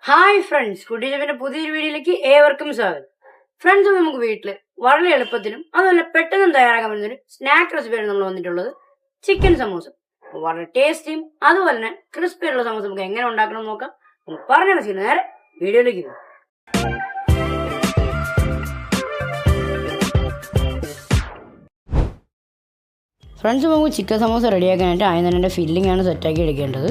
Hi friends, കുട്ടി ഷെഫിന്റെ പുതിയൊരു വീഡിയോയിലേക്ക് ഏവർക്കും സ്വാഗതം. ഫ്രണ്ട്സ്, നമുക്ക് വീട്ടിൽ വളരെ എളുപ്പത്തിലും അതുപോലെ പെട്ടെന്നും തയ്യാറാക്കാൻ പറ്റുന്ന ഒരു സ്നാക്ക് റെസിപ്പിയാണ് നമ്മൾ വന്നിട്ടുള്ളത്. ചിക്കൻ സമൂസ. വളരെ ടേസ്റ്റിയും അതുപോലെ തന്നെ ക്രിസ്പി ആയിട്ടുള്ള സമൂസ നമുക്ക് എങ്ങനെ ഉണ്ടാക്കണം എന്ന് നോക്കാം. പറഞ്ഞ വെച്ചിട്ട് നേരെ വീഡിയോയിലേക്ക് പോകും. ഫ്രണ്ട്സ്, നമുക്ക് ചിക്കൻ സമൂസ റെഡിയാക്കാനായിട്ട് ആദ്യം തന്നെ എൻ്റെ ഫില്ലിംഗ് ആണ് സെറ്റാക്കി എടുക്കേണ്ടത്.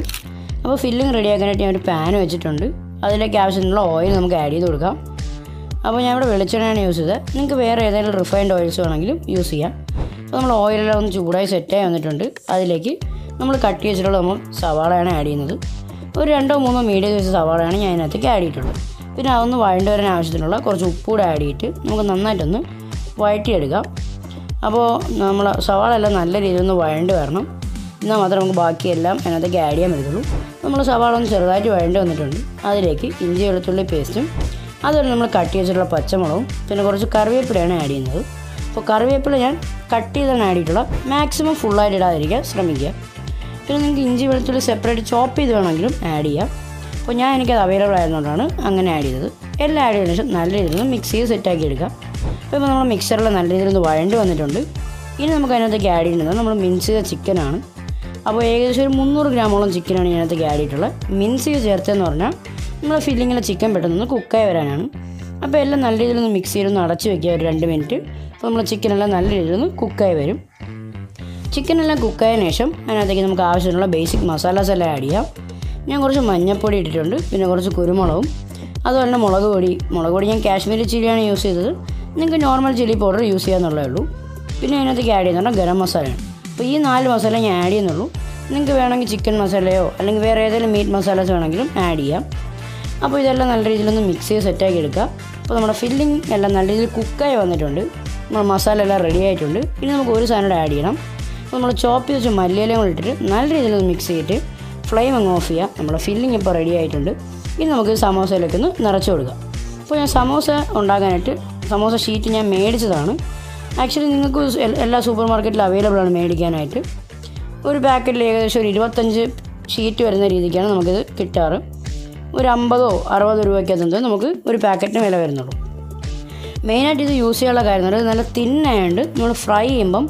അപ്പോൾ ഫില്ലിംഗ് റെഡിയാക്കാനായിട്ട് ഞാൻ ഒരു പാൻ വെച്ചിട്ടുണ്ട്. അതിലേക്ക് ആവശ്യത്തിനുള്ള ഓയിൽ നമുക്ക് ആഡ് ചെയ്ത് കൊടുക്കാം. അപ്പോൾ ഞാൻ ഇവിടെ വെളിച്ചെണ്ണയാണ് യൂസ് ചെയ്തത്. നിങ്ങൾക്ക് വേറെ ഏതെങ്കിലും റിഫൈൻഡ് ഓയിൽസ് വേണമെങ്കിലും യൂസ് ചെയ്യാം. അപ്പോൾ നമ്മൾ ഓയിലെല്ലാം ഒന്ന് ചൂടായി സെറ്റായി വന്നിട്ടുണ്ട്. അതിലേക്ക് നമ്മൾ കട്ട് വെച്ചിട്ടുള്ള നമ്മൾ സവാളയാണ് ആഡ് ചെയ്യുന്നത്. ഒരു 2-3 മീഡിയം സൈസ് സവാളയാണ് ഞാൻ അതിനകത്തേക്ക് ആഡ് ചെയ്തിട്ടുള്ളത്. പിന്നെ അതൊന്ന് വഴണ്ട് വരാൻ ആവശ്യത്തിനുള്ള കുറച്ച് ഉപ്പ് കൂടെ ആഡ് ചെയ്തിട്ട് നമുക്ക് നന്നായിട്ടൊന്ന് വഴറ്റിയെടുക്കാം. അപ്പോൾ നമ്മൾ സവാള എല്ലാം നല്ല രീതിയിൽ ഒന്ന് വഴണ്ട് വരണം. എന്നാൽ മാത്രമേ നമുക്ക് ബാക്കിയെല്ലാം അതിനകത്തേക്ക് ആഡ് ചെയ്യാൻ പറ്റുള്ളൂ. നമ്മൾ സവാള ഒന്ന് ചെറുതായിട്ട് വഴണ്ട് വന്നിട്ടുണ്ട്. അതിലേക്ക് ഇഞ്ചി വെളുത്തുള്ളി പേസ്റ്റും അതുപോലെ നമ്മൾ കട്ട് വെച്ചിട്ടുള്ള പച്ചമുളകും പിന്നെ കുറച്ച് കറിവേപ്പിലയാണ് ആഡ് ചെയ്യുന്നത്. അപ്പോൾ കറിവേപ്പില ഞാൻ കട്ട് ചെയ്താണ് ആഡ് ചെയ്തിട്ടുള്ള. മാക്സിമം ഫുള്ളായിട്ട് ഇടാതിരിക്കാൻ ശ്രമിക്കുക. പിന്നെ നിങ്ങൾക്ക് ഇഞ്ചി വെളുത്തുള്ളി സെപ്പറേറ്റ് ചോപ്പ് ചെയ്ത് വേണമെങ്കിലും ആഡ് ചെയ്യാം. അപ്പോൾ എനിക്കത് അവൈലബിൾ ആയതുകൊണ്ടാണ് അങ്ങനെ ആഡ് ചെയ്തത്. എല്ലാം ആഡ് ചെയ്തതിന് ശേഷം നല്ല രീതിയിൽ ഒന്ന് മിക്സ് ചെയ്ത് സെറ്റാക്കി എടുക്കാം. അപ്പോൾ ഇപ്പോൾ നമ്മൾ മിക്സറിൽ നല്ല രീതിയിൽ ഒന്ന് വഴണ്ട് വന്നിട്ടുണ്ട്. ഇനി നമുക്ക് അതിനകത്തേക്ക് ആഡ് ചെയ്യുന്നത് നമ്മൾ മിൻസ് ചെയ്ത ചിക്കനാണ്. അപ്പോൾ ഏകദേശം ഒരു 300 ഗ്രാമോളം ചിക്കനാണ് ഇതിനകത്തേക്ക് ആഡ് ചെയ്തിട്ടുള്ളത്. മിൻസ് ചെയ്ത് ചേർത്തതെന്ന് പറഞ്ഞാൽ നമ്മൾ ഫില്ലിങ്ങിലെ ചിക്കൻ പെട്ടെന്ന് കുക്കായി വരാനാണ്. അപ്പോൾ എല്ലാം നല്ല രീതിയിലൊന്ന് മിക്സ് ചെയ്തൊന്ന് അടച്ച് വയ്ക്കുക ഒരു 2 മിനിറ്റ്. അപ്പോൾ നമ്മൾ ചിക്കനെല്ലാം നല്ല രീതിയിലൊന്ന് കുക്കായി വരും. ചിക്കനെല്ലാം കുക്കായതിനു ശേഷം അതിനകത്തേക്ക് നമുക്ക് ആവശ്യമുള്ള ബേസിക് മസാലാസ് എല്ലാം ആഡ് ചെയ്യാം. ഞാൻ കുറച്ച് മഞ്ഞൾപ്പൊടി ഇട്ടിട്ടുണ്ട്, പിന്നെ കുറച്ച് കുരുമുളകും അതുപോലെ തന്നെ മുളക് പൊടി ഞാൻ കാശ്മീരി ചില്ലിയാണ് യൂസ് ചെയ്തത്. നിങ്ങൾക്ക് നോർമൽ ചില്ലി പൗഡർ യൂസ് ചെയ്യാമെന്നുള്ളതേ ഉള്ളൂ. പിന്നെ അതിനകത്തേക്ക് ആഡ് ചെയ്യുന്നുണ്ട് ഗരം മസാലയാണ്. അപ്പോൾ ഈ 4 മസാല ഞാൻ ആഡ് ചെയ്യുന്നുള്ളൂ. നിങ്ങൾക്ക് വേണമെങ്കിൽ ചിക്കൻ മസാലയോ അല്ലെങ്കിൽ വേറെ ഏതെങ്കിലും മീറ്റ് മസാലാസ് വേണമെങ്കിലും ആഡ് ചെയ്യാം. അപ്പോൾ ഇതെല്ലാം നല്ല രീതിയിലൊന്ന് മിക്സ് ചെയ്ത് സെറ്റാക്കി എടുക്കുക. അപ്പോൾ നമ്മുടെ ഫില്ലിംഗ് എല്ലാം നല്ല രീതിയിൽ കുക്കായി വന്നിട്ടുണ്ട്. നമ്മുടെ മസാല എല്ലാം റെഡി ആയിട്ടുണ്ട്. ഇനി നമുക്ക് ഒരു സാധനം ആഡ് ചെയ്യണം. അപ്പോൾ നമ്മൾ ചോപ്പ് ചെയ്ത് വെച്ച് മല്ലിയിലയും കൂടി ഇട്ടിട്ട് നല്ല രീതിയിലൊന്ന് മിക്സ് ചെയ്തിട്ട് ഫ്ലെയിം അങ്ങ് ഓഫ് ചെയ്യുക. നമ്മുടെ ഫില്ലിംഗ് ഇപ്പോൾ റെഡി ആയിട്ടുണ്ട്. ഇനി നമുക്ക് സമോസയിലേക്ക് ഒന്ന് നിറച്ച് കൊടുക്കാം. അപ്പോൾ ഞാൻ സമോസ ഉണ്ടാക്കാനായിട്ട് സമോസ ഷീറ്റ് ഞാൻ മേടിച്ചതാണ്. ആക്ച്വലി നിങ്ങൾക്ക് എല്ലാ സൂപ്പർ മാർക്കറ്റിലും അവൈലബിൾ ആണ് മേടിക്കാനായിട്ട്. ഒരു പാക്കറ്റിൽ ഏകദേശം ഒരു 25 ഷീറ്റ് വരുന്ന രീതിക്കാണ് നമുക്കിത് കിട്ടാറ്. ഒരു 50-60 രൂപയ്ക്കകത്ത് നമുക്ക് ഒരു പാക്കറ്റിന് വില വരുന്നുള്ളൂ. മെയിനായിട്ട് ഇത് യൂസ് ചെയ്യാനുള്ള കാര്യം എന്ന് പറയുന്നത് നല്ല തിന്നായതുകൊണ്ട് നമ്മൾ ഫ്രൈ ചെയ്യുമ്പം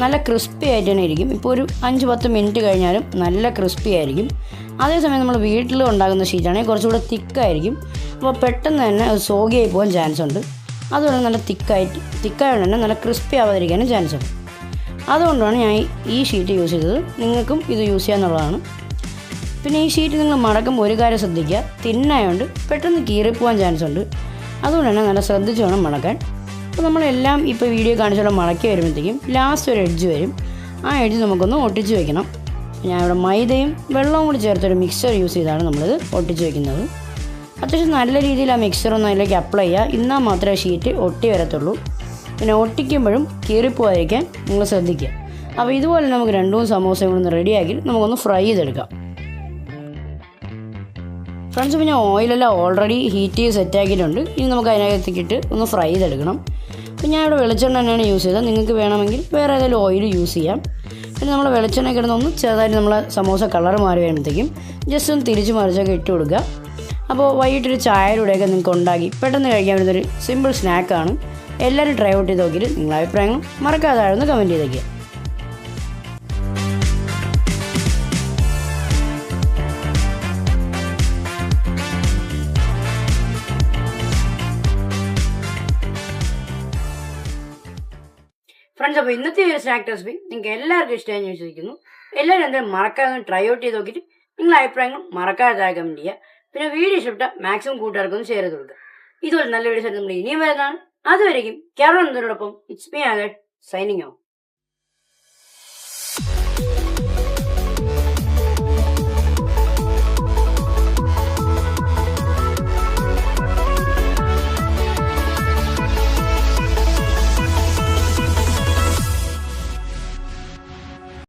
നല്ല ക്രിസ്പി ആയിട്ട് തന്നെ ഇരിക്കും. ഇപ്പോൾ ഒരു 5-10 മിനിറ്റ് കഴിഞ്ഞാലും നല്ല ക്രിസ്പി ആയിരിക്കും. അതേസമയം നമ്മൾ വീട്ടിൽ ഉണ്ടാക്കുന്ന ഷീറ്റാണെങ്കിൽ കുറച്ചുകൂടെ തിക്കായിരിക്കും. അപ്പോൾ പെട്ടെന്ന് തന്നെ അത് സോഗിയായി പോകാൻ ചാൻസ് ഉണ്ട്. അതുപോലെ നല്ല തിക്കായതുകൊണ്ട് തന്നെ നല്ല ക്രിസ്പി ആവാതിരിക്കാനും ചാൻസ് ഉണ്ട്. അതുകൊണ്ടാണ് ഞാൻ ഈ ഷീറ്റ് യൂസ് ചെയ്തത്. നിങ്ങൾക്കും ഇത് യൂസ് ചെയ്യാമെന്നുള്ളതാണ്. പിന്നെ ഈ ഷീറ്റ് നിങ്ങൾ മടക്കുമ്പോൾ ഒരു കാര്യം ശ്രദ്ധിക്കുക, തിന്നായതുകൊണ്ട് പെട്ടെന്ന് കീറിപ്പോകാൻ ചാൻസ് ഉണ്ട്. അതുകൊണ്ട് തന്നെ നല്ല ശ്രദ്ധിച്ച് വേണം മടക്കാൻ. അപ്പോൾ നമ്മളെല്ലാം ഇപ്പോൾ വീഡിയോ കാണിച്ചുള്ള മടക്കി വരുമ്പോഴത്തേക്കും ലാസ്റ്റ് ഒരു എഡ്ജ് വരും. ആ എഡ്ജ് നമുക്കൊന്ന് ഒട്ടിച്ച് വയ്ക്കണം. ഞാൻ ഇവിടെ മൈദയും വെള്ളവും കൂടി ചേർത്തൊരു മിക്സർ യൂസ് ചെയ്താണ് നമ്മളിത് ഒട്ടിച്ച് വയ്ക്കുന്നത്. അത്യാവശ്യം നല്ല രീതിയിൽ ആ മിക്സറൊന്ന് അതിലേക്ക് അപ്ലൈ ചെയ്യുക. എന്നാൽ മാത്രമേ ഷീറ്റ് ഒട്ടി വരത്തുള്ളൂ. പിന്നെ ഒട്ടിക്കുമ്പോഴും കീറിപ്പോകാതിരിക്കാൻ നിങ്ങൾ ശ്രദ്ധിക്കുക. അപ്പോൾ ഇതുപോലെ നമുക്ക് 2 സമോസയും കൂടി ഒന്ന് റെഡിയാക്കി നമുക്കൊന്ന് ഫ്രൈ ചെയ്തെടുക്കാം. ഫ്രണ്ട്സ്, പിന്നെ ഓയിലെല്ലാം ഓൾറെഡി ഹീറ്റ് ചെയ്ത് സെറ്റാക്കിയിട്ടുണ്ട്. ഇനി നമുക്ക് അതിനകത്തേക്കിട്ട് ഒന്ന് ഫ്രൈ ചെയ്തെടുക്കണം. അപ്പോൾ ഞാൻ ഇവിടെ വെളിച്ചെണ്ണ തന്നെയാണ് യൂസ് ചെയ്തത്. നിങ്ങൾക്ക് വേണമെങ്കിൽ വേറെ ഏതെങ്കിലും ഓയിൽ യൂസ് ചെയ്യാം. പിന്നെ നമ്മൾ വെളിച്ചെണ്ണ കിടന്നൊന്ന് ചെറുതായിട്ട് നമ്മളെ സമോസ കളർ മാറി വരുമ്പോഴത്തേക്കും ജസ്റ്റ് ഒന്ന് തിരിച്ച് മറിച്ചൊക്കെ ഇട്ട് കൊടുക്കുക. അപ്പോൾ വൈകിട്ടൊരു ചായയിലൂടെയൊക്കെ നിങ്ങൾക്ക് ഉണ്ടാക്കി പെട്ടെന്ന് കഴിക്കാൻ പറ്റുന്നൊരു സിമ്പിൾ സ്നാക്കാണ്. എല്ലാവരും ട്രൈ ഔട്ട് ചെയ്ത് നോക്കിയിട്ട് നിങ്ങളുടെ അഭിപ്രായങ്ങളും മറക്കാതെ ഒന്ന് കമൻറ്റ് ചെയ്തേക്കുക. ഫ്രണ്ട്സ്, അപ്പോൾ ഇന്നത്തെ ഒരു സ്നാക്ക് റെസിപ്പി നിങ്ങൾക്ക് എല്ലാവർക്കും ഇഷ്ടമായി ഞാൻ വിശ്വസിക്കുന്നു. എല്ലാവരും എന്തായാലും മറക്കാതെ ട്രൈ ഔട്ട് ചെയ്ത് നോക്കിയിട്ട് നിങ്ങളുടെ അഭിപ്രായങ്ങൾ മറക്കാതെ കമൻറ്റ് ചെയ്യുക. പിന്നെ വീഡിയോ ഇഷ്ടപ്പെട്ട മാക്സിമം കൂട്ടുകാർക്കൊന്ന് ഷെയർ ചെയ്ത് കൊടുക്കുക. ഇതുപോലെ നല്ല വീഡിയോസ് നമ്മൾ ഇനിയും വരുന്നതാണ്. അതുവരെയും കേരളം എന്നതിനോടൊപ്പം it's me Aagad signing of.